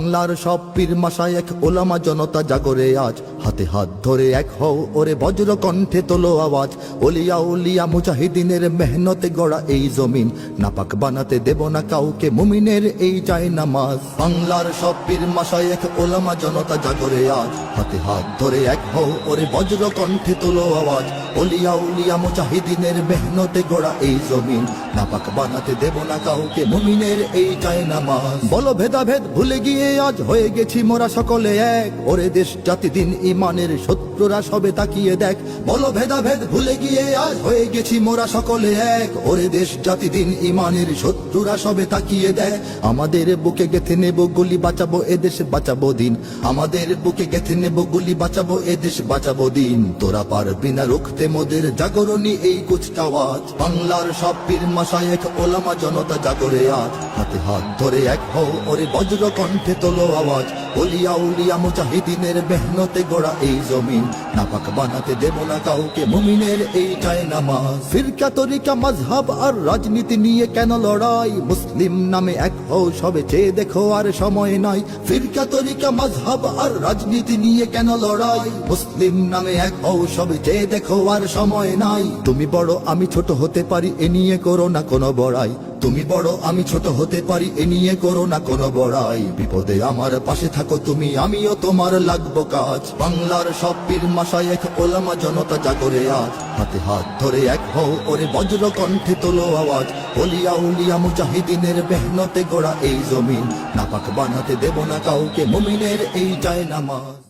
বাংলার সব পীর মাশায়েখ ওলামা জনতা জাগরে আজ, হাতে হাত ধরে এক হও ওরে বজ্র কণ্ঠে তোলো আওয়াজ। ওলিয়া উলিয়া মুজাহিদিনের মেহনতে গড়া এই জমিন, নাপাক বানাতে দেব না কাউকে মুমিনের এই চাই নামাজ। বাংলার সব পীর মাশায়েখ ওলামা জনতা জাগরে আজ, হাতে হাত ধরে এক হও ওরে বজ্র কণ্ঠে তোলো আওয়াজ। ওলিয়া উলিয়া মুজাহিদিনের মেহনতে গড়া এই জমিন, নাপাক বানাতে দেব না কাউকে মুমিনের এই চাই নামাজ। বলো ভেদাভেদ ভুলে গিয়ে আজ হয়ে গেছি মোরা সকলে এক, ওরে দেশ জাতি দিন ইমানের শত্রুরা সবে তাকিয়ে দেখ। বলো ভেদাভেদ ভুলে গিয়ে আজ হয়ে গেছি মোরা সকলে এক, ওরে দেশ জাতি দিন ইমানের শত্রুরা সবে তাকিয়ে দেখ। আমাদের বুকে গেথে নেব গুলি, বাঁচাবো এদেশ বাঁচাবো দিন। আমাদের বুকে গেথে নেব গুলি, বাঁচাবো এদেশ বাঁচাবো দিন। তোরা পারবি না রুখতে মোদের জাগরণী এই কুচকাওয়াজ। বাংলার সব পীর মাশায়েখ ওলামা জনতা জাগরে আজ, হাতে হাত ধরে এক হও ওরে বজ্র কণ্ঠে তোলো আওয়াজ। ওলিয়া উলিয়া মুজাহিদিনের মেহনতে গড়া এই জমিন, নাপাক বানাতে দেব না কাউকে মুমিনের এই চাই নামাজ। ফিরকা তরিকা মাযহাব আর রাজনীতি নিয়ে কেন লড়াই, মুসলিম নামে এক হও সবে চেয়ে দেখো আর সময় নাই। ফিরকা তরিকা মাযহাব আর রাজনীতি নিয়ে কেন লড়াই, মুসলিম নামে এক হও সবে চেয়ে দেখো আর সময় নাই। তুমি বড় আমি ছোট হতে পারি এ নিয়ে করো না কোনো বড়াই, তুমি বড় আমি ছোট হতে পারি এ নিয়ে করো না কোনো বড়াই। বিপদে আমার পাশে থাকো তুমি, আমিও তোমার লাগবো কাজ। বাংলার সব পীর মাশায়েখ ওলামা জনতা জাগরে আজ, হাতে হাত ধরে এক হও ওরে বজ্র কণ্ঠে তোলো আওয়াজ। ওলিয়া উলিয়া মুজাহিদিনের মেহনতে গড়া এই জমিন, নাপাক বানাতে দেব না কাউকে মুমিনের এই চাই নামাজ।